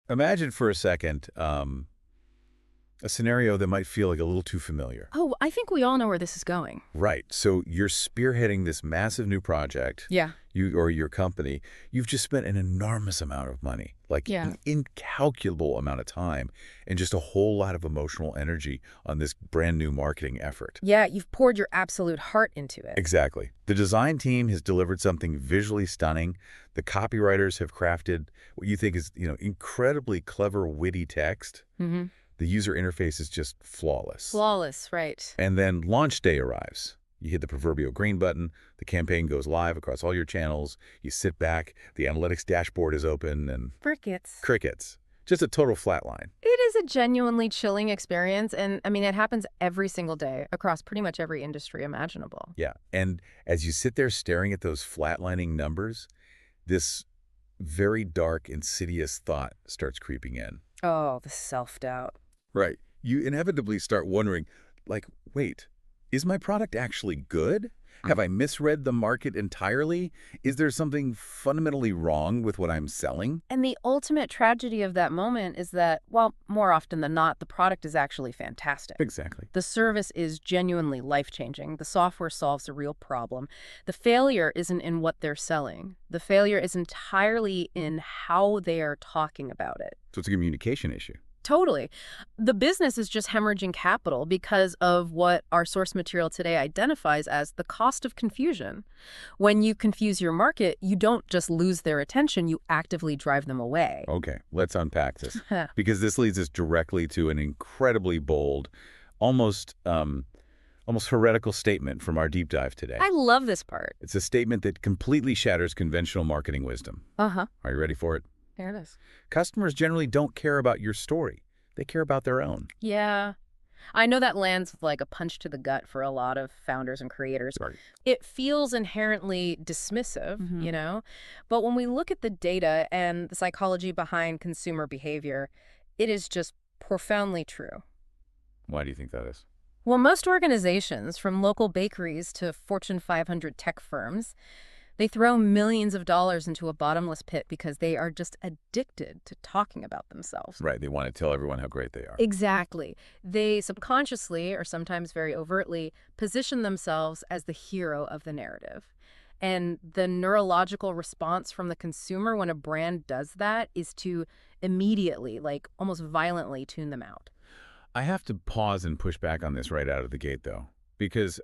Imagine for a second a scenario that might feel like a little too familiar. Oh, I think we all know where this is going. Right. So you're spearheading this massive new project, Yeah. you or your company. You've just spent an enormous amount of money, like Yeah. an incalculable amount of time, and just a whole lot of emotional energy on this brand new marketing effort. Yeah, you've poured your absolute heart into it. Exactly. The design team has delivered something visually stunning. The copywriters have crafted what you think is, incredibly clever, witty text. Mm-hmm. The user interface is just flawless. Flawless, right. And then launch day arrives. You hit the proverbial green button, the campaign goes live across all your channels, you sit back, the analytics dashboard is open, and Crickets. crickets. Just a total flatline. It is a genuinely chilling experience, and I mean, it happens every single day across pretty much every industry imaginable. Yeah. And as you sit there staring at those flatlining numbers, this very dark, insidious thought starts creeping in. Oh, the self-doubt. Right. You inevitably start wondering, like, wait, is my product actually good? Have I misread the market entirely? Is there something fundamentally wrong with what I'm selling? And the ultimate tragedy of that moment is that, well, more often than not, the product is actually fantastic. Exactly. The service is genuinely life-changing. The software solves a real problem. The failure isn't in what they're selling. The failure is entirely in how they are talking about it. So it's a communication issue. Totally. The business is just hemorrhaging capital because of what our source material today identifies as the cost of confusion. When you confuse your market, you don't just lose their attention, you actively drive them away. Okay, let's unpack this. Because this leads us directly to an incredibly bold, almost heretical statement from our deep dive today. I love this part. It's a statement that completely shatters conventional marketing wisdom. Uh-huh. Are you ready for it? There it is. Customers generally don't care about your story. They care about their own. Yeah. I know that lands with like a punch to the gut for a lot of founders and creators. Right. It feels inherently dismissive, Mhm. But when we look at the data and the psychology behind consumer behavior, it is just profoundly true. Why do you think that is? Well, most organizations, from local bakeries to Fortune 500 tech firms, they throw millions of dollars into a bottomless pit because they are just addicted to talking about themselves. Right, they want to tell everyone how great they are. Exactly. They subconsciously, or sometimes very overtly, position themselves as the hero of the narrative. And the neurological response from the consumer when a brand does that is to immediately, like almost violently, tune them out. I have to pause and push back on this right out of the gate, though, because,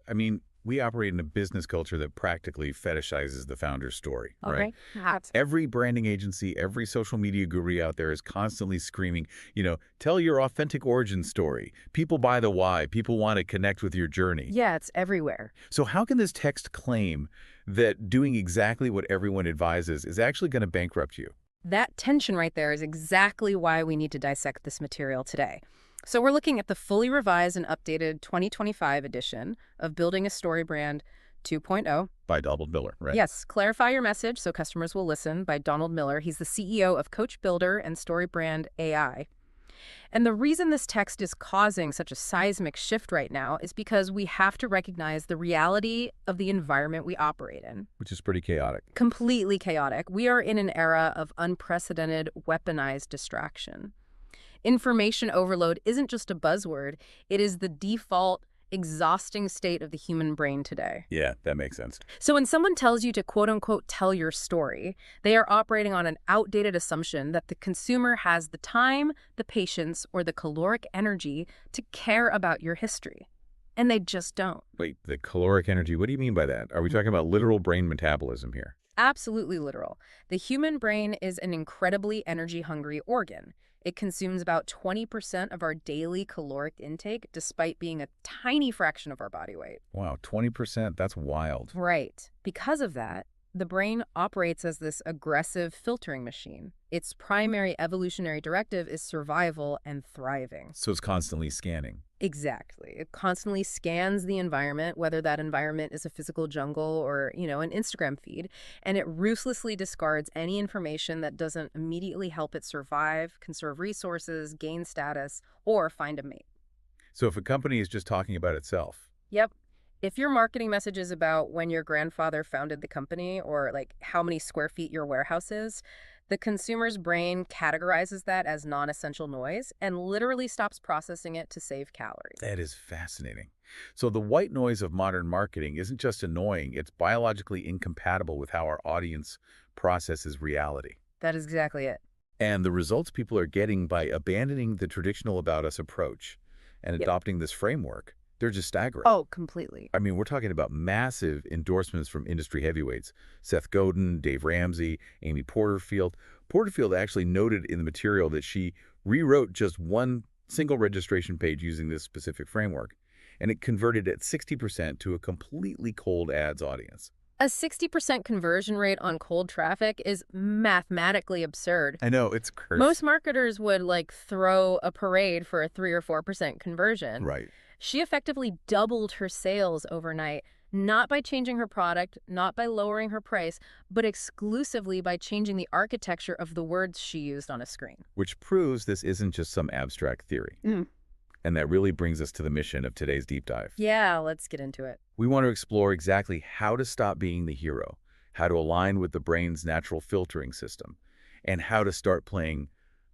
we operate in a business culture that practically fetishizes the founder's story, right? Hot. Every branding agency, every social media guru out there is constantly screaming, tell your authentic origin story. People buy the why. People want to connect with your journey. Yeah, it's everywhere. So how can this text claim that doing exactly what everyone advises is actually going to bankrupt you? That tension right there is exactly why we need to dissect this material today. So we're looking at the fully revised and updated 2025 edition of Building a StoryBrand 2.0. By Donald Miller, right? Yes, Clarify Your Message so Customers Will Listen by Donald Miller. He's the CEO of Coach Builder and StoryBrand AI. And the reason this text is causing such a seismic shift right now is because we have to recognize the reality of the environment we operate in. Which is pretty chaotic. Completely chaotic. We are in an era of unprecedented, weaponized distraction. Information overload isn't just a buzzword. It is the default, exhausting state of the human brain today. Yeah, that makes sense. So when someone tells you to quote-unquote tell your story, they are operating on an outdated assumption that the consumer has the time, the patience, or the caloric energy to care about your history. And they just don't. Wait, the caloric energy, what do you mean by that? Are we talking about literal brain metabolism here? Absolutely literal. The human brain is an incredibly energy-hungry organ. It consumes about 20% of our daily caloric intake, despite being a tiny fraction of our body weight. Wow, 20%? That's wild. Right. Because of that, the brain operates as this aggressive filtering machine. Its primary evolutionary directive is survival and thriving. So it's constantly scanning. Exactly. It constantly scans the environment, whether that environment is a physical jungle or, an Instagram feed, and it ruthlessly discards any information that doesn't immediately help it survive, conserve resources, gain status, or find a mate. So if a company is just talking about itself. Yep. If your marketing message is about when your grandfather founded the company or like how many square feet your warehouse is, The consumer's brain categorizes that as non-essential noise and literally stops processing it to save calories. That is fascinating. So the white noise of modern marketing isn't just annoying, it's biologically incompatible with how our audience processes reality. That is exactly it. And the results people are getting by abandoning the traditional about us approach and Yep. adopting this framework, they're just staggering. Oh, completely. I mean, we're talking about massive endorsements from industry heavyweights. Seth Godin, Dave Ramsey, Amy Porterfield. Porterfield actually noted in the material that she rewrote just one single registration page using this specific framework, and it converted at 60% to a completely cold ads audience. A 60% conversion rate on cold traffic is mathematically absurd. I know, it's crazy. Most marketers would throw a parade for a 3 or 4% conversion. Right. She effectively doubled her sales overnight, not by changing her product, not by lowering her price, but exclusively by changing the architecture of the words she used on a screen. Which proves this isn't just some abstract theory. And that really brings us to the mission of today's deep dive. Yeah, let's get into it. We want to explore exactly how to stop being the hero, how to align with the brain's natural filtering system, and how to start playing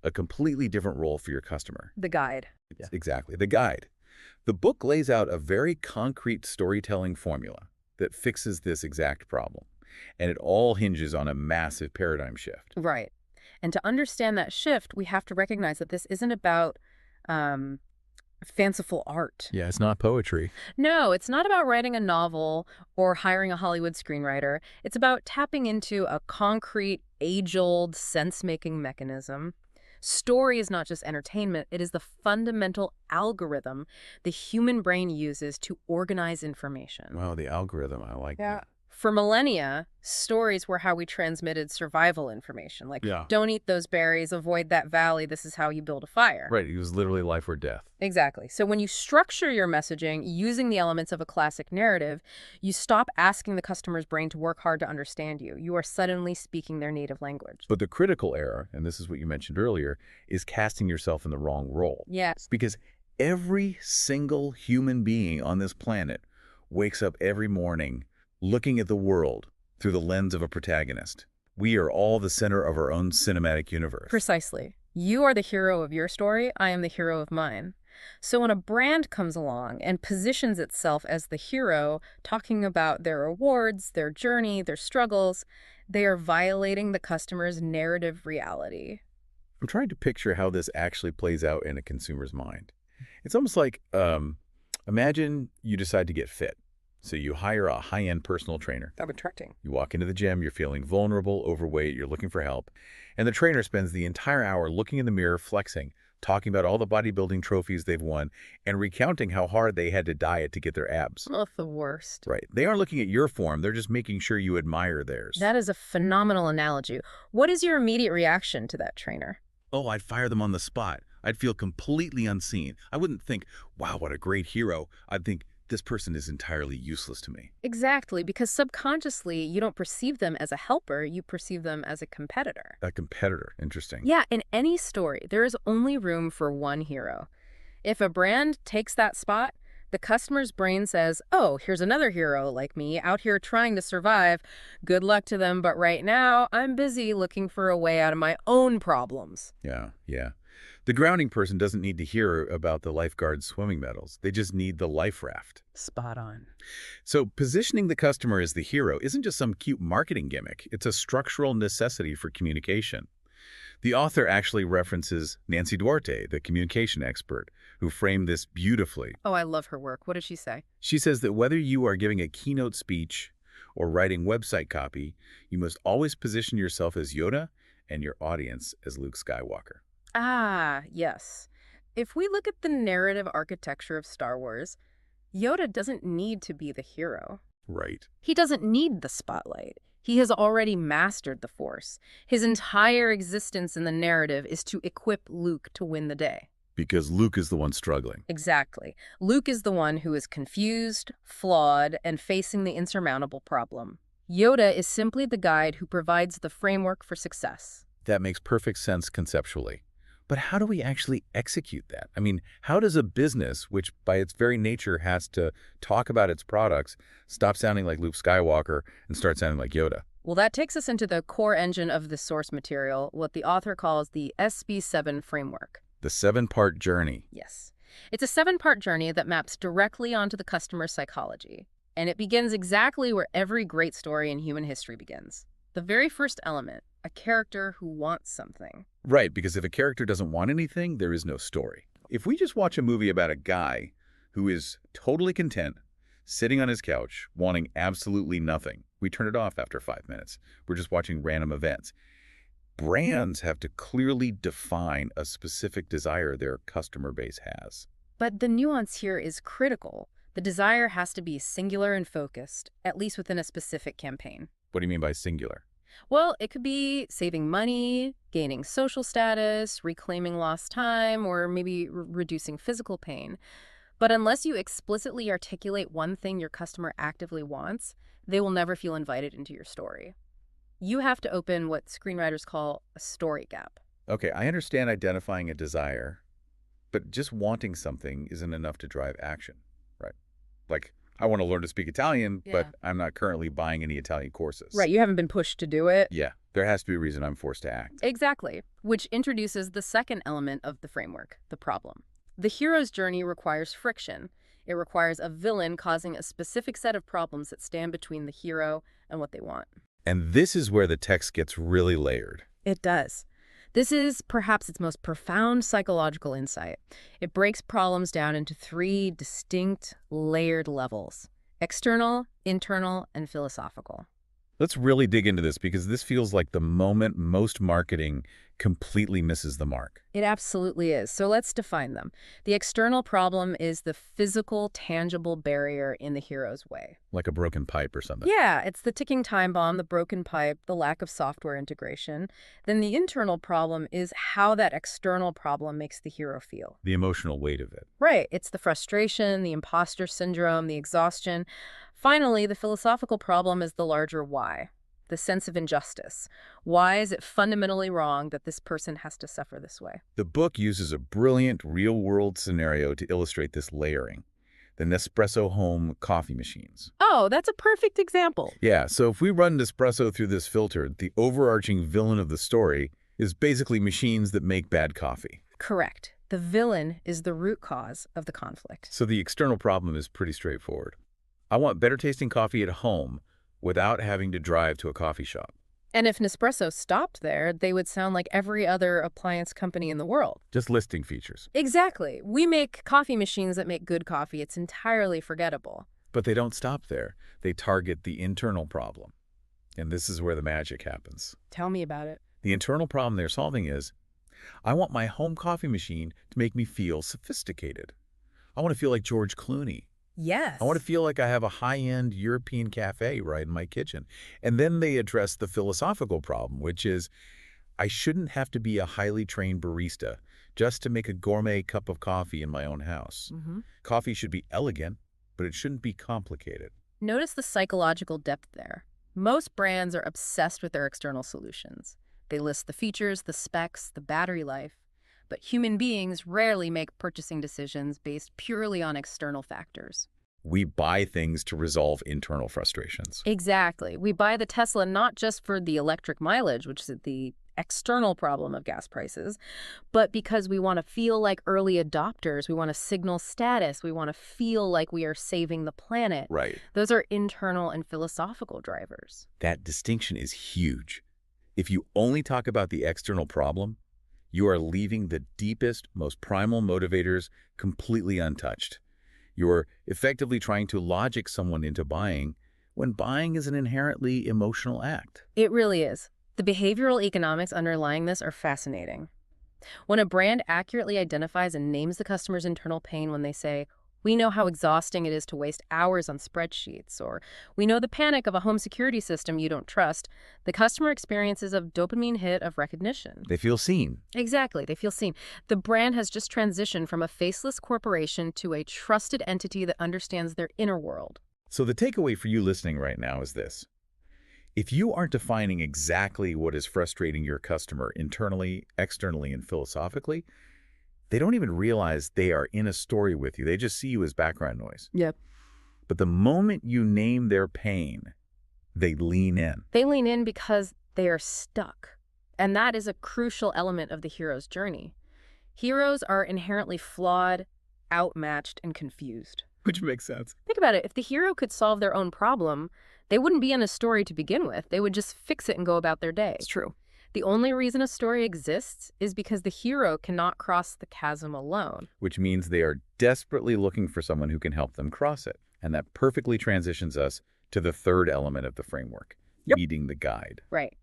a completely different role for your customer. The guide. Exactly, the guide. The book lays out a very concrete storytelling formula that fixes this exact problem, and it all hinges on a massive paradigm shift. Right. And to understand that shift, we have to recognize that this isn't about fanciful art. Yeah, it's not poetry. No, it's not about writing a novel or hiring a Hollywood screenwriter. It's about tapping into a concrete, age-old sense-making mechanism. Story is not just entertainment, it is the fundamental algorithm the human brain uses to organize information. Wow, the algorithm, I like that. For millennia, stories were how we transmitted survival information. Yeah. Don't eat those berries, avoid that valley, this is how you build a fire. Right, it was literally life or death. Exactly. So when you structure your messaging using the elements of a classic narrative, you stop asking the customer's brain to work hard to understand you. You are suddenly speaking their native language. But the critical error, and this is what you mentioned earlier, is casting yourself in the wrong role. Yes. Because every single human being on this planet wakes up every morning looking at the world through the lens of a protagonist. We are all the center of our own cinematic universe. Precisely. You are the hero of your story, I am the hero of mine. So when a brand comes along and positions itself as the hero, talking about their rewards, their journey, their struggles, they are violating the customer's narrative reality. I'm trying to picture how this actually plays out in a consumer's mind. It's almost like, imagine you decide to get fit. So you hire a high-end personal trainer. I'm attracting. You walk into the gym, you're feeling vulnerable, overweight, you're looking for help. And the trainer spends the entire hour looking in the mirror, flexing, talking about all the bodybuilding trophies they've won, and recounting how hard they had to diet to get their abs. Oh, the worst. Right. They aren't looking at your form, they're just making sure you admire theirs. That is a phenomenal analogy. What is your immediate reaction to that trainer? Oh, I'd fire them on the spot. I'd feel completely unseen. I wouldn't think, wow, what a great hero. I'd think, this person is entirely useless to me. Exactly, because subconsciously, you don't perceive them as a helper, you perceive them as a competitor. A competitor. Interesting. Yeah, in any story, there is only room for one hero. If a brand takes that spot, the customer's brain says, oh, here's another hero like me out here trying to survive. Good luck to them, but right now, I'm busy looking for a way out of my own problems. Yeah. The grounding person doesn't need to hear about the lifeguard's swimming medals. They just need the life raft. Spot on. So positioning the customer as the hero isn't just some cute marketing gimmick. It's a structural necessity for communication. The author actually references Nancy Duarte, the communication expert, who framed this beautifully. Oh, I love her work. What does she say? She says that whether you are giving a keynote speech or writing website copy, you must always position yourself as Yoda and your audience as Luke Skywalker. Ah, yes. If we look at the narrative architecture of Star Wars, Yoda doesn't need to be the hero. Right. He doesn't need the spotlight. He has already mastered the Force. His entire existence in the narrative is to equip Luke to win the day. Because Luke is the one struggling. Exactly. Luke is the one who is confused, flawed, and facing the insurmountable problem. Yoda is simply the guide who provides the framework for success. That makes perfect sense conceptually. But how do we actually execute that? I mean, how does a business, which by its very nature has to talk about its products, stop sounding like Luke Skywalker and start sounding like Yoda? Well, that takes us into the core engine of the source material, what the author calls the SB7 framework. The 7-part journey. Yes. It's a 7-part journey that maps directly onto the customer's psychology. And it begins exactly where every great story in human history begins. The very first element, a character who wants something. Right, because if a character doesn't want anything, there is no story. If we just watch a movie about a guy who is totally content, sitting on his couch, wanting absolutely nothing, we turn it off after 5 minutes. We're just watching random events. Brands have to clearly define a specific desire their customer base has. But the nuance here is critical. The desire has to be singular and focused, at least within a specific campaign. What do you mean by singular? Well, it could be saving money, gaining social status, reclaiming lost time, or maybe reducing physical pain. But unless you explicitly articulate one thing your customer actively wants, they will never feel invited into your story. You have to open what screenwriters call a story gap. Okay, I understand identifying a desire, but just wanting something isn't enough to drive action, right? Like, I want to learn to speak Italian, but I'm not currently buying any Italian courses. Right, you haven't been pushed to do it. Yeah, there has to be a reason I'm forced to act. Exactly, which introduces the second element of the framework, the problem. The hero's journey requires friction. It requires a villain causing a specific set of problems that stand between the hero and what they want. And this is where the text gets really layered. It does. This is perhaps its most profound psychological insight. It breaks problems down into 3 distinct, layered levels: external, internal, and philosophical. Let's really dig into this because this feels like the moment most marketing completely misses the mark. It absolutely is. So let's define them. The external problem is the physical, tangible barrier in the hero's way. Like a broken pipe or something. Yeah, it's the ticking time bomb, the broken pipe, the lack of software integration. Then the internal problem is how that external problem makes the hero feel. The emotional weight of it. Right. It's the frustration, the imposter syndrome, the exhaustion. Finally, the philosophical problem is the larger why. The sense of injustice. Why is it fundamentally wrong that this person has to suffer this way? The book uses a brilliant real-world scenario to illustrate this layering. The Nespresso home coffee machines. Oh, that's a perfect example. Yeah, so if we run Nespresso through this filter, the overarching villain of the story is basically machines that make bad coffee. Correct. The villain is the root cause of the conflict. So the external problem is pretty straightforward. I want better tasting coffee at home without having to drive to a coffee shop. And if Nespresso stopped there, they would sound like every other appliance company in the world. Just listing features. Exactly. We make coffee machines that make good coffee. It's entirely forgettable. But they don't stop there. They target the internal problem. And this is where the magic happens. Tell me about it. The internal problem they're solving is, I want my home coffee machine to make me feel sophisticated. I want to feel like George Clooney. Yes. I want to feel like I have a high-end European cafe right in my kitchen. And then they address the philosophical problem, which is, I shouldn't have to be a highly trained barista just to make a gourmet cup of coffee in my own house. Coffee should be elegant, but it shouldn't be complicated. Notice the psychological depth there. Most brands are obsessed with their external solutions. They list the features, the specs, the battery life. But human beings rarely make purchasing decisions based purely on external factors. We buy things to resolve internal frustrations. Exactly. We buy the Tesla not just for the electric mileage, which is the external problem of gas prices, but because we want to feel like early adopters. We want to signal status. We want to feel like we are saving the planet. Right. Those are internal and philosophical drivers. That distinction is huge. If you only talk about the external problem, you are leaving the deepest, most primal motivators completely untouched. You're effectively trying to logic someone into buying when buying is an inherently emotional act. It really is. The behavioral economics underlying this are fascinating. When a brand accurately identifies and names the customer's internal pain when they say, we know how exhausting it is to waste hours on spreadsheets, or we know the panic of a home security system you don't trust, the customer experiences a dopamine hit of recognition. They feel seen. Exactly, they feel seen. The brand has just transitioned from a faceless corporation to a trusted entity that understands their inner world. So the takeaway for you listening right now is this. If you aren't defining exactly what is frustrating your customer internally, externally, and philosophically, they don't even realize they are in a story with you. They just see you as background noise. Yep. But the moment you name their pain, They lean in. They lean in because they are stuck. And that is a crucial element of the hero's journey. Heroes are inherently flawed, outmatched, and confused. Which makes sense. Think about it. If the hero could solve their own problem, they wouldn't be in a story to begin with. They would just fix it and go about their day. It's true. The only reason a story exists is because the hero cannot cross the chasm alone. Which means they are desperately looking for someone who can help them cross it. And that perfectly transitions us to the third element of the framework, leading the guide. Right.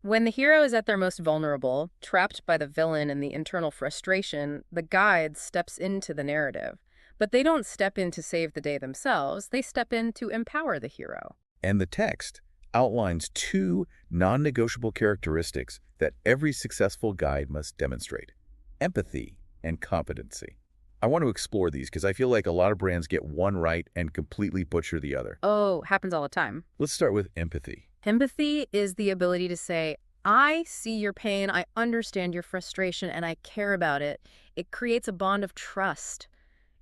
When the hero is at their most vulnerable, trapped by the villain and the internal frustration, the guide steps into the narrative. But they don't step in to save the day themselves. They step in to empower the hero. And the text outlines two non-negotiable characteristics that every successful guide must demonstrate: empathy and competency. I want to explore these because I feel like a lot of brands get one right and completely butcher the other. Oh, happens all the time. Let's start with empathy. Empathy is the ability to say, I see your pain, I understand your frustration, and I care about it. It creates a bond of trust.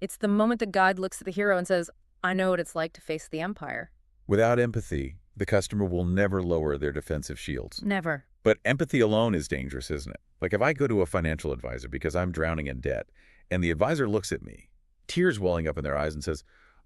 It's the moment the guide looks at the hero and says, I know what it's like to face the empire. Without empathy, the customer will never lower their defensive shields. Never. But empathy alone is dangerous, isn't it? Like if I go to a financial advisor because I'm drowning in debt, and the advisor looks at me, tears welling up in their eyes, and says,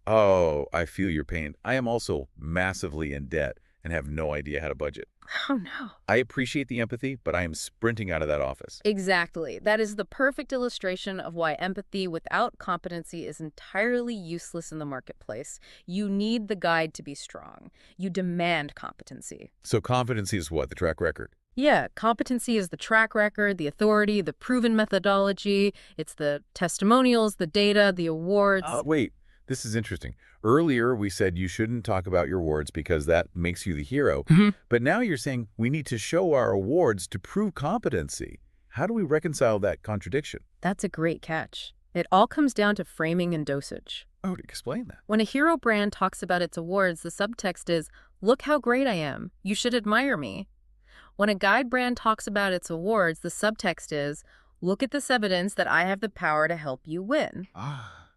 oh, I feel your pain. I am also massively in debt and have no idea how to budget. Oh, no. I appreciate the empathy, but I am sprinting out of that office. Exactly. That is the perfect illustration of why empathy without competency is entirely useless in the marketplace. You need the guide to be strong. You demand competency. So competency is what? The track record? Yeah, competency is the track record, the authority, the proven methodology. It's the testimonials, the data, the awards. Wait, this is interesting. Earlier, we said you shouldn't talk about your awards because that makes you the hero. But now you're saying we need to show our awards to prove competency. How do we reconcile that contradiction? That's a great catch. It all comes down to framing and dosage. Oh, explain that. When a hero brand talks about its awards, the subtext is, look how great I am. You should admire me. When a guide brand talks about its awards, the subtext is, look at this evidence that I have the power to help you win.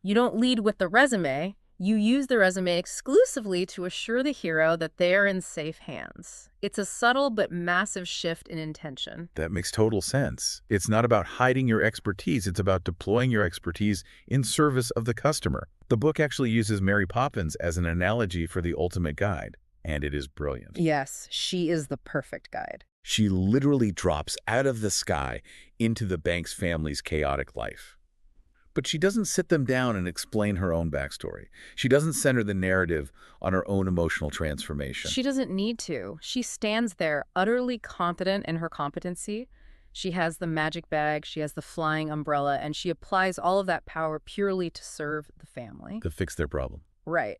You don't lead with the resume. You use the resume exclusively to assure the hero that they are in safe hands. It's a subtle but massive shift in intention. That makes total sense. It's not about hiding your expertise. It's about deploying your expertise in service of the customer. The book actually uses Mary Poppins as an analogy for the ultimate guide, and it is brilliant. Yes, she is the perfect guide. She literally drops out of the sky into the Banks family's chaotic life. But she doesn't sit them down and explain her own backstory. She doesn't center the narrative on her own emotional transformation. She doesn't need to. She stands there utterly confident in her competency. She has the magic bag, she has the flying umbrella, and she applies all of that power purely to serve the family. To fix their problem. Right.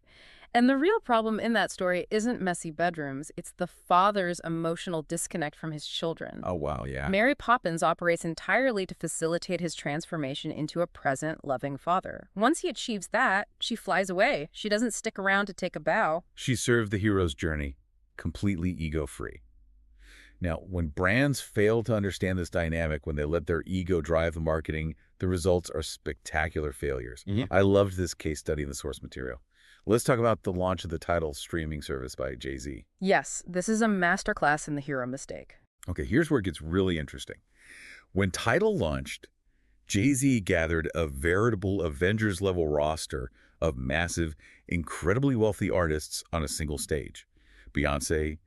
And the real problem in that story isn't messy bedrooms. It's the father's emotional disconnect from his children. Oh, wow, yeah. Mary Poppins operates entirely to facilitate his transformation into a present, loving father. Once he achieves that, she flies away. She doesn't stick around to take a bow. She served the hero's journey, completely ego-free. Now, when brands fail to understand this dynamic, when they let their ego drive the marketing, the results are spectacular failures. I loved this case study in the source material. Let's talk about the launch of the Tidal streaming service by Jay-Z. Yes, this is a masterclass in the hero mistake. Okay, here's where it gets really interesting. When Tidal launched, Jay-Z gathered a veritable Avengers-level roster of massive, incredibly wealthy artists on a single stage. Beyoncé,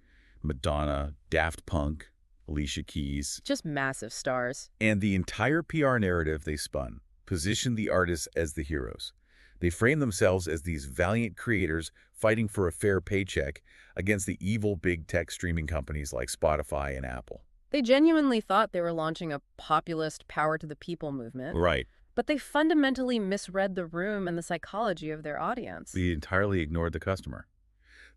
Madonna, Daft Punk, Alicia Keys. Just massive stars. And the entire PR narrative they spun positioned the artists as the heroes. They framed themselves as these valiant creators fighting for a fair paycheck against the evil big tech streaming companies like Spotify and Apple. They genuinely thought they were launching a populist power to the people movement. Right. But they fundamentally misread the room and the psychology of their audience. They entirely ignored the customer.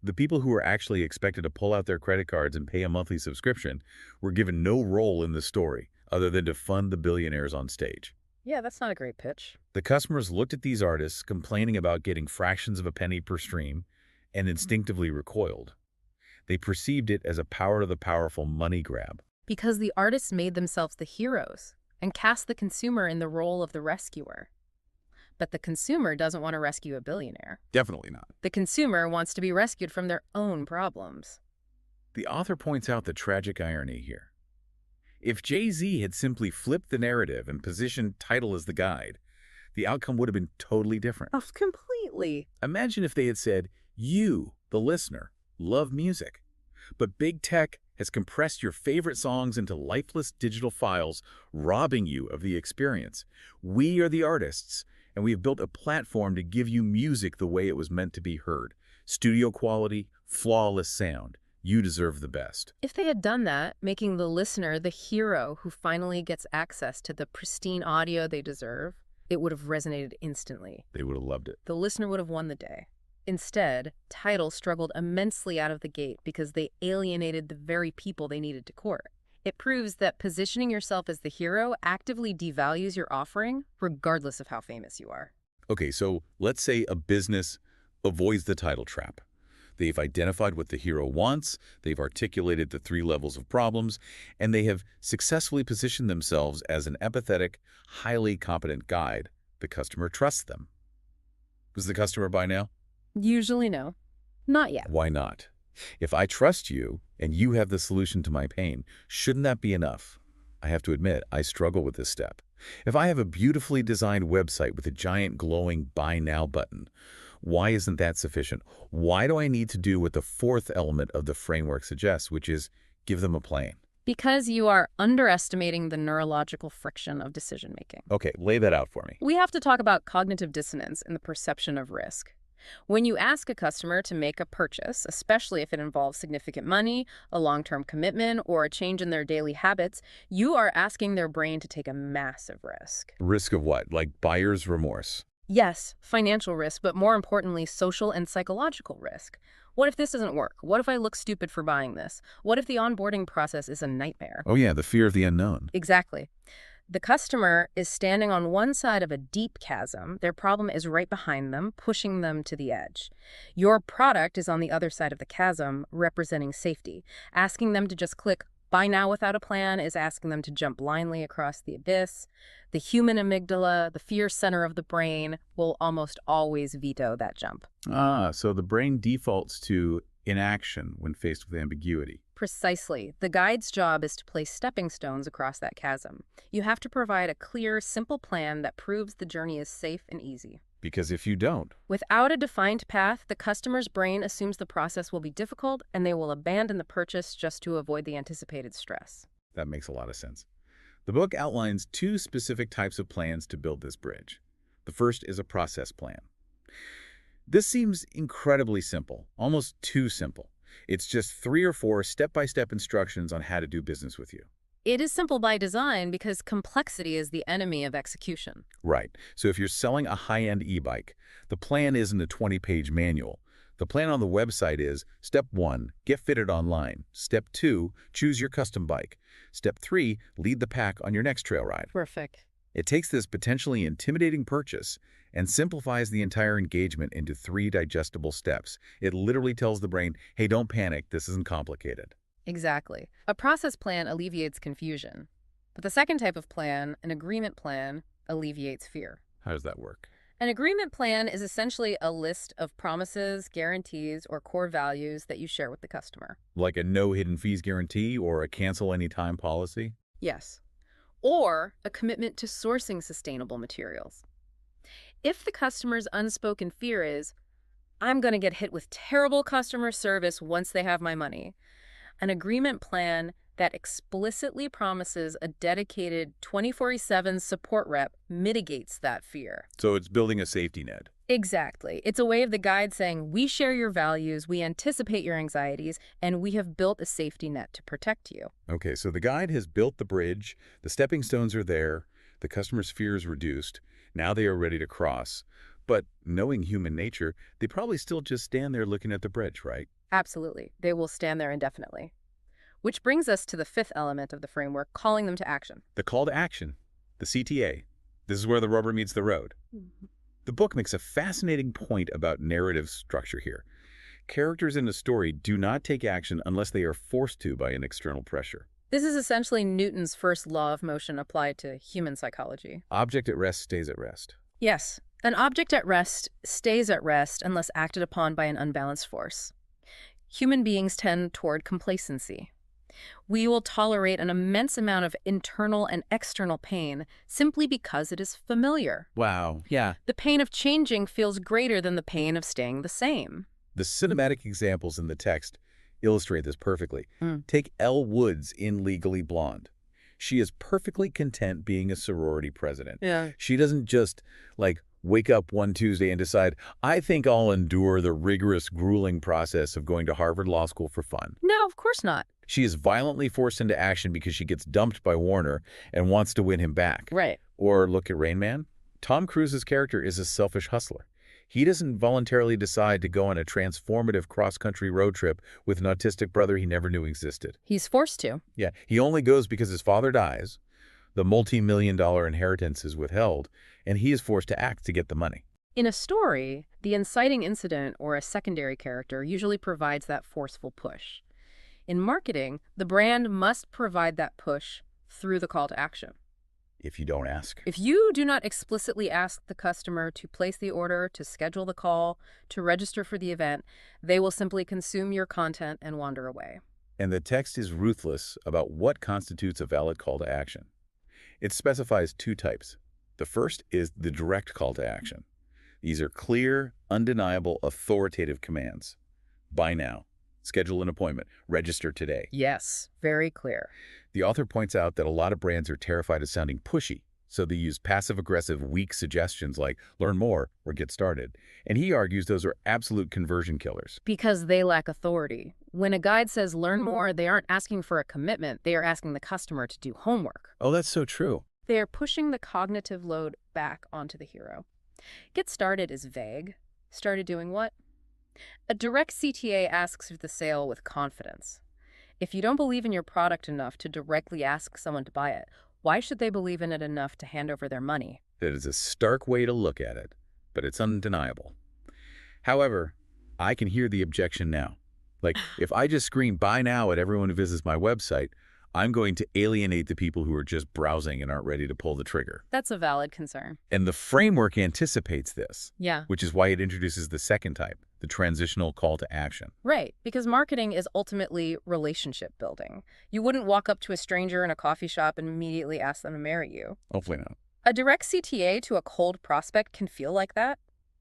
The people who were actually expected to pull out their credit cards and pay a monthly subscription were given no role in the story other than to fund the billionaires on stage. Yeah, that's not a great pitch. The customers looked at these artists complaining about getting fractions of a penny per stream and instinctively recoiled. They perceived it as a power to the powerful money grab. Because the artists made themselves the heroes and cast the consumer in the role of the rescuer. But the consumer doesn't want to rescue a billionaire. Definitely not. The consumer wants to be rescued from their own problems. The author points out the tragic irony here. If Jay-Z had simply flipped the narrative and positioned Tidal as the guide, the outcome would have been totally different. Oh, completely. Imagine if they had said, you, the listener, love music, but big tech has compressed your favorite songs into lifeless digital files, robbing you of the experience. We are the artists, and we have built a platform to give you music the way it was meant to be heard. Studio quality, flawless sound. You deserve the best. If they had done that, making the listener the hero who finally gets access to the pristine audio they deserve, it would have resonated instantly. They would have loved it. The listener would have won the day. Instead, Tidal struggled immensely out of the gate because they alienated the very people they needed to court. It proves that positioning yourself as the hero actively devalues your offering, regardless of how famous you are. Okay, so let's say a business avoids the title trap. They've identified what the hero wants, they've articulated the 3 levels of problems, and they have successfully positioned themselves as an empathetic, highly competent guide. The customer trusts them. Does the customer buy now? Usually no. Not yet. Why not? If I trust you and you have the solution to my pain, shouldn't that be enough? I have to admit, I struggle with this step. If I have a beautifully designed website with a giant glowing Buy Now button, why isn't that sufficient? Why do I need to do what the 4th element of the framework suggests, which is give them a plan? Because you are underestimating the neurological friction of decision-making. Okay, lay that out for me. We have to talk about cognitive dissonance and the perception of risk. When you ask a customer to make a purchase, especially if it involves significant money, a long-term commitment, or a change in their daily habits, you are asking their brain to take a massive risk. Risk of what? Like buyer's remorse? Yes, financial risk, but more importantly, social and psychological risk. What if this doesn't work? What if I look stupid for buying this? What if the onboarding process is a nightmare? Oh yeah, the fear of the unknown. Exactly. The customer is standing on one side of a deep chasm. Their problem is right behind them, pushing them to the edge. Your product is on the other side of the chasm, representing safety. Asking them to just click buy now without a plan is asking them to jump blindly across the abyss. The human amygdala, the fear center of the brain, will almost always veto that jump. So the brain defaults to inaction when faced with ambiguity. Precisely. The guide's job is to place stepping stones across that chasm. You have to provide a clear, simple plan that proves the journey is safe and easy. Because if you don't, Without a defined path, the customer's brain assumes the process will be difficult and they will abandon the purchase just to avoid the anticipated stress. that makes a lot of sense. The book outlines 2 specific types of plans to build this bridge. The first is a process plan. This seems incredibly simple, almost too simple. It's just 3 or 4 step-by-step instructions on how to do business with you. It is simple by design because complexity is the enemy of execution. Right. So if you're selling a high-end e-bike, the plan isn't a 20-page manual. The plan on the website is, Step 1, get fitted online. Step 2, choose your custom bike. Step 3, lead the pack on your next trail ride. Perfect. It takes this potentially intimidating purchase and simplifies the entire engagement into 3 digestible steps. It literally tells the brain, hey, don't panic, this isn't complicated. Exactly. A process plan alleviates confusion. But the second type of plan, an agreement plan, alleviates fear. How does that work? An agreement plan is essentially a list of promises, guarantees, or core values that you share with the customer. Like a no hidden fees guarantee or a cancel anytime policy? Yes. Or a commitment to sourcing sustainable materials. If the customer's unspoken fear is, I'm going to get hit with terrible customer service once they have my money, an agreement plan that explicitly promises a dedicated 24/7 support rep mitigates that fear. So it's building a safety net. Exactly. It's a way of the guide saying, we share your values, we anticipate your anxieties, and we have built a safety net to protect you. Okay, so the guide has built the bridge, the stepping stones are there, the customer's fear is reduced, now they are ready to cross. But knowing human nature, they probably still just stand there looking at the bridge, right? Absolutely. They will stand there indefinitely. Which brings us to the 5th element of the framework, calling them to action. The call to action, the CTA. This is where the rubber meets the road. The book makes a fascinating point about narrative structure here. Characters in a story do not take action unless they are forced to by an external pressure. This is essentially Newton's first law of motion applied to human psychology. Object at rest stays at rest. Yes, an object at rest stays at rest unless acted upon by an unbalanced force. Human beings tend toward complacency. We will tolerate an immense amount of internal and external pain simply because it is familiar. Wow. Yeah. The pain of changing feels greater than the pain of staying the same. The cinematic examples in the text illustrate this perfectly. Mm. Take Elle Woods in Legally Blonde. She is perfectly content being a sorority president. Yeah. She doesn't just, like, wake up one Tuesday and decide, I think I'll endure the rigorous, grueling process of going to Harvard Law School for fun. No, of course not. She is violently forced into action because she gets dumped by Warner and wants to win him back. Right. Or look at Rain Man. Tom Cruise's character is a selfish hustler. He doesn't voluntarily decide to go on a transformative cross-country road trip with an autistic brother he never knew existed. He's forced to. Yeah, he only goes because his father dies, the multi-million-dollar inheritance is withheld, and he is forced to act to get the money. In a story, the inciting incident or a secondary character usually provides that forceful push. In marketing, the brand must provide that push through the call to action. If you don't ask. If you do not explicitly ask the customer to place the order, to schedule the call, to register for the event, they will simply consume your content and wander away. And the text is ruthless about what constitutes a valid call to action. It specifies two types. The first is the direct call to action. These are clear, undeniable, authoritative commands. Buy now. Schedule an appointment. Register today. Yes, very clear. The author points out that a lot of brands are terrified of sounding pushy, so they use passive-aggressive, weak suggestions like learn more or get started. And he argues those are absolute conversion killers. Because they lack authority. When a guide says learn more, they aren't asking for a commitment. They are asking the customer to do homework. Oh, that's so true. They are pushing the cognitive load back onto the hero. Get started is vague. Started doing what? A direct CTA asks for the sale with confidence. If you don't believe in your product enough to directly ask someone to buy it, why should they believe in it enough to hand over their money? That is a stark way to look at it, but it's undeniable. However, I can hear the objection now. Like, if I just scream buy now at everyone who visits my website, I'm going to alienate the people who are just browsing and aren't ready to pull the trigger. That's a valid concern. And the framework anticipates this, Yeah. which is why it introduces the second type, the transitional call to action. Right, because marketing is ultimately relationship building. You wouldn't walk up to a stranger in a coffee shop and immediately ask them to marry you. Hopefully not. A direct CTA to a cold prospect can feel like that.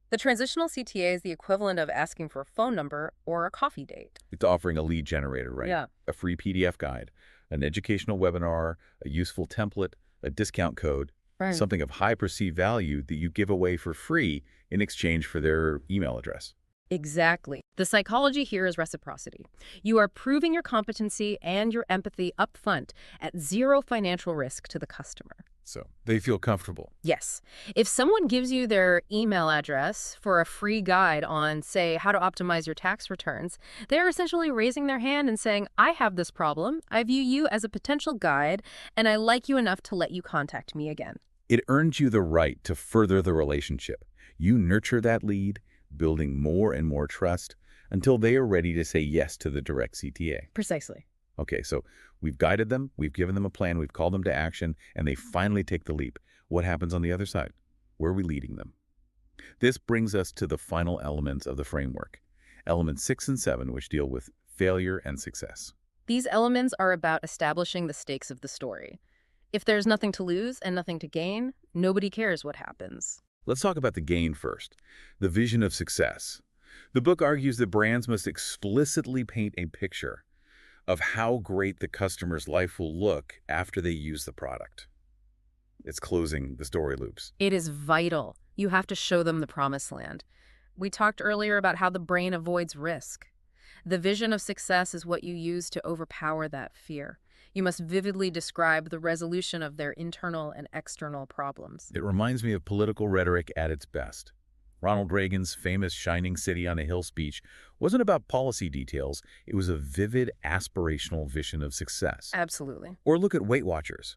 The transitional CTA is the equivalent of asking for a phone number or a coffee date. It's offering a lead generator, right? Yeah. A free PDF guide, an educational webinar, a useful template, a discount code, Right. something of high perceived value that you give away for free in exchange for their email address. Exactly. The psychology here is reciprocity. You are proving your competency and your empathy up front at zero financial risk to the customer. So they feel comfortable. Yes. If someone gives you their email address for a free guide on, say, how to optimize your tax returns, they're essentially raising their hand and saying, I have this problem, I view you as a potential guide, and I like you enough to let you contact me again. It earns you the right to further the relationship. You nurture that lead, building more and more trust until they are ready to say yes to the direct CTA. Precisely. Okay, so we've guided them, we've given them a plan, we've called them to action, and they finally take the leap. What happens on the other side? Where are we leading them? This brings us to the final elements of the framework, elements 6 and 7, which deal with failure and success. These elements are about establishing the stakes of the story. If there's nothing to lose and nothing to gain, nobody cares what happens. Let's talk about the gain first, the vision of success. The book argues that brands must explicitly paint a picture of how great the customer's life will look after they use the product. It's closing the story loops. It is vital. You have to show them the promised land. We talked earlier about how the brain avoids risk. The vision of success is what you use to overpower that fear. You must vividly describe the resolution of their internal and external problems. It reminds me of political rhetoric at its best. Ronald Reagan's famous Shining City on a Hill speech wasn't about policy details. It was a vivid, aspirational vision of success. Absolutely. Or look at Weight Watchers.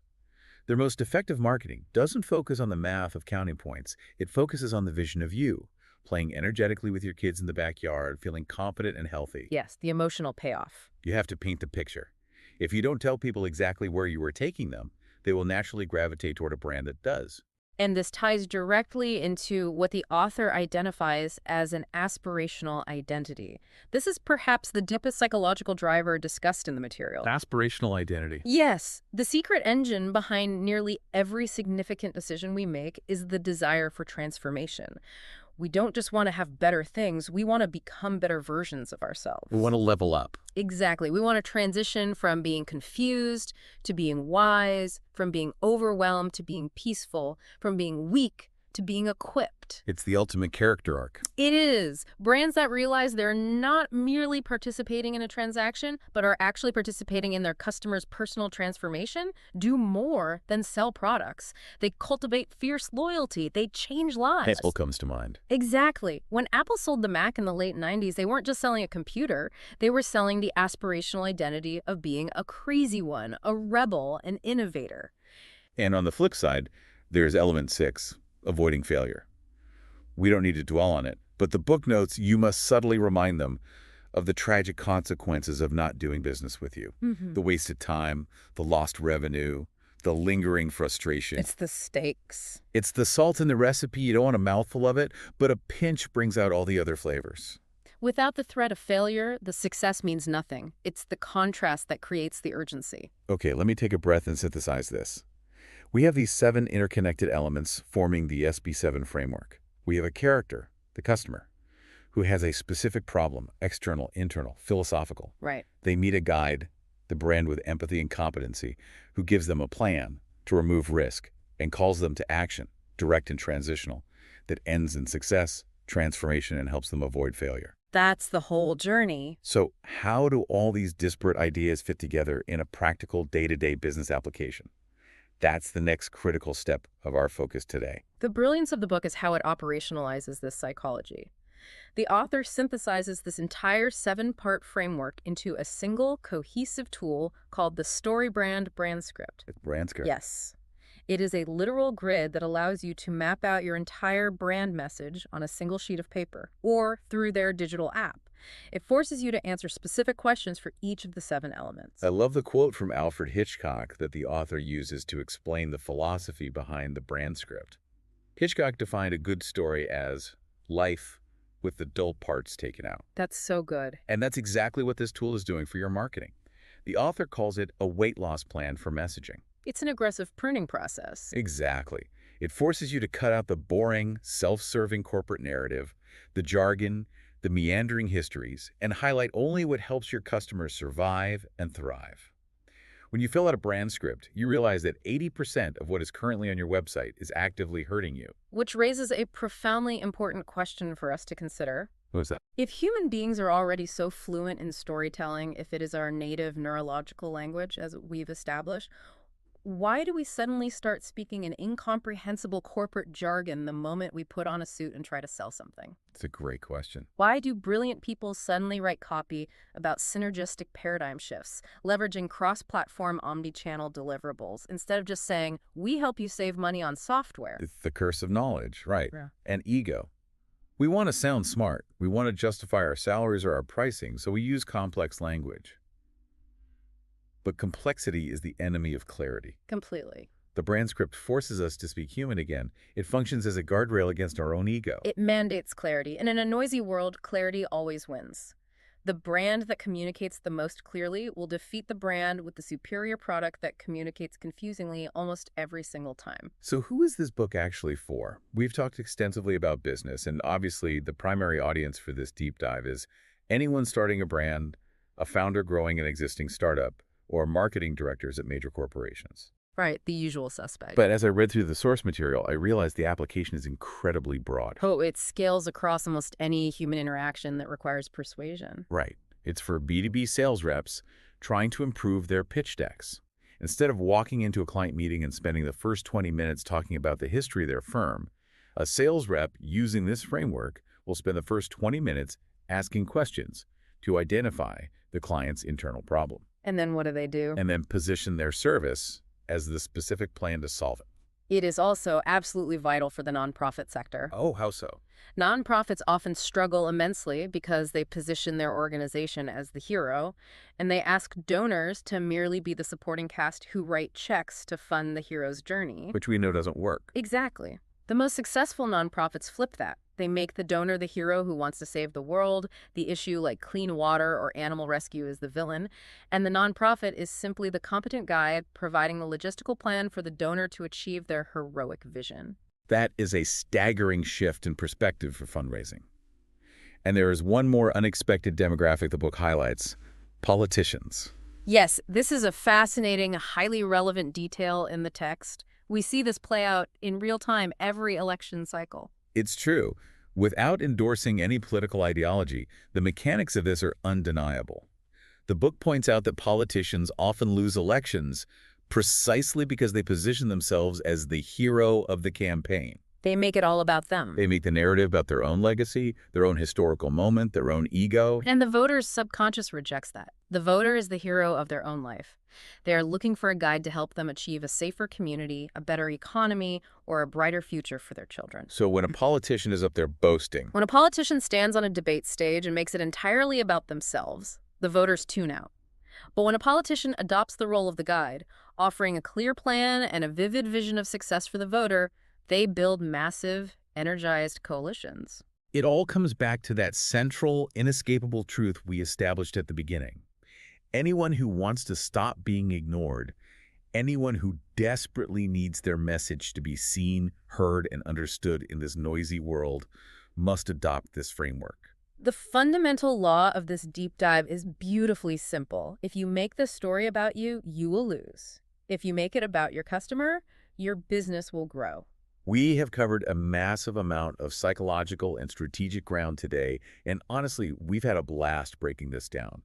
Their most effective marketing doesn't focus on the math of counting points. It focuses on the vision of you, playing energetically with your kids in the backyard, feeling confident and healthy. Yes, the emotional payoff. You have to paint the picture. If you don't tell people exactly where you are taking them, they will naturally gravitate toward a brand that does. And this ties directly into what the author identifies as an aspirational identity. This is perhaps the deepest psychological driver discussed in the material. Aspirational identity. Yes, the secret engine behind nearly every significant decision we make is the desire for transformation. We don't just want to have better things, we want to become better versions of ourselves. We want to level up. Exactly. We want to transition from being confused to being wise, from being overwhelmed to being peaceful, from being weak to being equipped. It's the ultimate character arc. It is. Brands that realize they're not merely participating in a transaction, but are actually participating in their customers' personal transformation, do more than sell products. They cultivate fierce loyalty. They change lives. Apple comes to mind. Exactly. When Apple sold the Mac in the late 90s, they weren't just selling a computer. They were selling the aspirational identity of being a crazy one, a rebel, an innovator. And on the flip side, there's element 6, avoiding failure. We don't need to dwell on it, but the book notes you must subtly remind them of the tragic consequences of not doing business with you. The wasted time, the lost revenue, the lingering frustration. It's the stakes. It's the salt in the recipe. You don't want a mouthful of it, but a pinch brings out all the other flavors. Without the threat of failure, the success means nothing. It's the contrast that creates the urgency. Okay, let me take a breath and synthesize this. We have these 7 interconnected elements forming the SB7 framework. We have a character, the customer, who has a specific problem, external, internal, philosophical. Right. They meet a guide, the brand with empathy and competency, who gives them a plan to remove risk and calls them to action, direct and transitional, that ends in success, transformation, and helps them avoid failure. That's the whole journey. So how do all these disparate ideas fit together in a practical day-to-day business application? That's the next critical step of our focus today. The brilliance of the book is how it operationalizes this psychology. The author synthesizes this entire 7-part framework into a single, cohesive tool called the StoryBrand brand script. Brand script. Yes. It is a literal grid that allows you to map out your entire brand message on a single sheet of paper or through their digital app. It forces you to answer specific questions for each of the 7 elements. I love the quote from Alfred Hitchcock that the author uses to explain the philosophy behind the brand script. Hitchcock defined a good story as life with the dull parts taken out. That's so good. And that's exactly what this tool is doing for your marketing. The author calls it a weight loss plan for messaging. It's an aggressive pruning process. Exactly. It forces you to cut out the boring, self-serving corporate narrative, the jargon, the meandering histories, and highlight only what helps your customers survive and thrive. When you fill out a brand script, you realize that 80% of what is currently on your website is actively hurting you. Which raises a profoundly important question for us to consider. What is that? If human beings are already so fluent in storytelling, if it is our native neurological language, as we've established, why do we suddenly start speaking an incomprehensible corporate jargon the moment we put on a suit and try to sell something? It's a great question. Why do brilliant people suddenly write copy about synergistic paradigm shifts, leveraging cross-platform omni-channel deliverables, instead of just saying, we help you save money on software? It's the curse of knowledge, right? Yeah. And ego. We want to sound smart. We want to justify our salaries or our pricing, so we use complex language. But complexity is the enemy of clarity. Completely. The brand script forces us to speak human again. It functions as a guardrail against our own ego. It mandates clarity, and in a noisy world, clarity always wins. The brand that communicates the most clearly will defeat the brand with the superior product that communicates confusingly almost every single time. So who is this book actually for? We've talked extensively about business, and obviously the primary audience for this deep dive is anyone starting a brand, a founder growing an existing startup, or marketing directors at major corporations. Right, the usual suspect. But as I read through the source material, I realized the application is incredibly broad. Oh, it scales across almost any human interaction that requires persuasion. Right. It's for B2B sales reps trying to improve their pitch decks. Instead of walking into a client meeting and spending the first 20 minutes talking about the history of their firm, a sales rep using this framework will spend the first 20 minutes asking questions to identify the client's internal problem. And then what do? And then position their service as the specific plan to solve it. It is also absolutely vital for the nonprofit sector. Oh, how so? Nonprofits often struggle immensely because they position their organization as the hero, and they ask donors to merely be the supporting cast who write checks to fund the hero's journey. Which we know doesn't work. Exactly. The most successful nonprofits flip that. They make the donor the hero who wants to save the world, the issue like clean water or animal rescue is the villain, and the nonprofit is simply the competent guide providing the logistical plan for the donor to achieve their heroic vision. That is a staggering shift in perspective for fundraising. And there is one more unexpected demographic the book highlights: politicians. Yes, this is a fascinating, highly relevant detail in the text. We see this play out in real time every election cycle. It's true. Without endorsing any political ideology, the mechanics of this are undeniable. The book points out that politicians often lose elections precisely because they position themselves as the hero of the campaign. They make it all about them. They make the narrative about their own legacy, their own historical moment, their own ego. And the voter's subconscious rejects that. The voter is the hero of their own life. They are looking for a guide to help them achieve a safer community, a better economy, or a brighter future for their children. So when a politician is up there boasting, When a politician stands on a debate stage and makes it entirely about themselves, the voters tune out. But when a politician adopts the role of the guide, offering a clear plan and a vivid vision of success for the voter, they build massive, energized coalitions. it all comes back to that central, inescapable truth we established at the beginning. Anyone who wants to stop being ignored, anyone who desperately needs their message to be seen, heard, and understood in this noisy world must adopt this framework. The fundamental law of this deep dive is beautifully simple. If you make the story about you, you will lose. If you make it about your customer, your business will grow. We have covered a massive amount of psychological and strategic ground today, and honestly, we've had a blast breaking this down.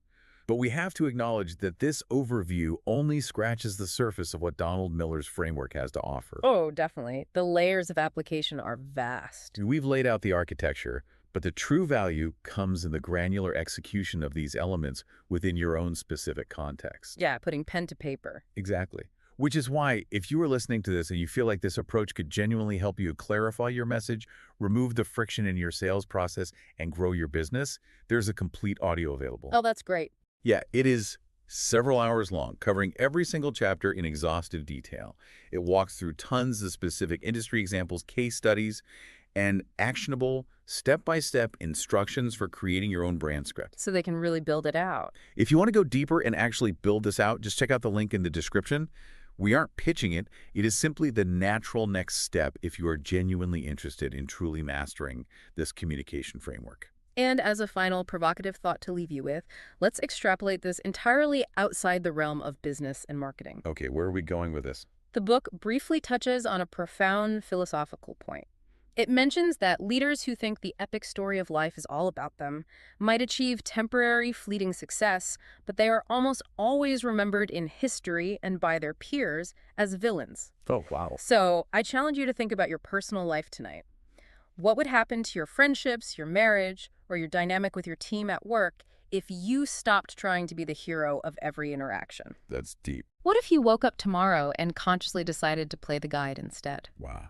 But we have to acknowledge that this overview only scratches the surface of what Donald Miller's framework has to offer. Oh, definitely. The layers of application are vast. We've laid out the architecture, but the true value comes in the granular execution of these elements within your own specific context. Yeah, putting pen to paper. Exactly. Which is why, if you are listening to this and you feel like this approach could genuinely help you clarify your message, remove the friction in your sales process, and grow your business, there's a complete audio available. Oh, that's great. Yeah, it is several hours long, covering every single chapter in exhaustive detail. It walks through tons of specific industry examples, case studies, and actionable, step-by-step instructions for creating your own brand script. So they can really build it out. If you want to go deeper and actually build this out, just check out the link in the description. We aren't pitching it. It is simply the natural next step if you are genuinely interested in truly mastering this communication framework. And as a final provocative thought to leave you with, let's extrapolate this entirely outside the realm of business and marketing. Okay, where are we going with this? The book briefly touches on a profound philosophical point. It mentions that leaders who think the epic story of life is all about them might achieve temporary, fleeting success, but they are almost always remembered in history and by their peers as villains. Oh, wow. So I challenge you to think about your personal life tonight. What would happen to your friendships, your marriage, or your dynamic with your team at work if you stopped trying to be the hero of every interaction? That's deep. What if you woke up tomorrow and consciously decided to play the guide instead? Wow.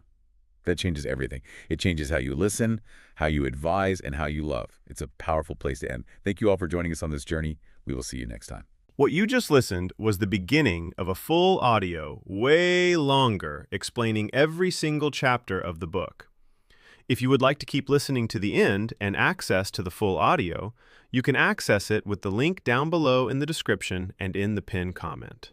That changes everything. It changes how you listen, how you advise, and how you love. It's a powerful place to end. Thank you all for joining us on this journey. We will see you next time. What you just listened was the beginning of a full audio, way longer, explaining every single chapter of the book. If you would like to keep listening to the end and access to the full audio, you can access it with the link down below in the description and in the pinned comment.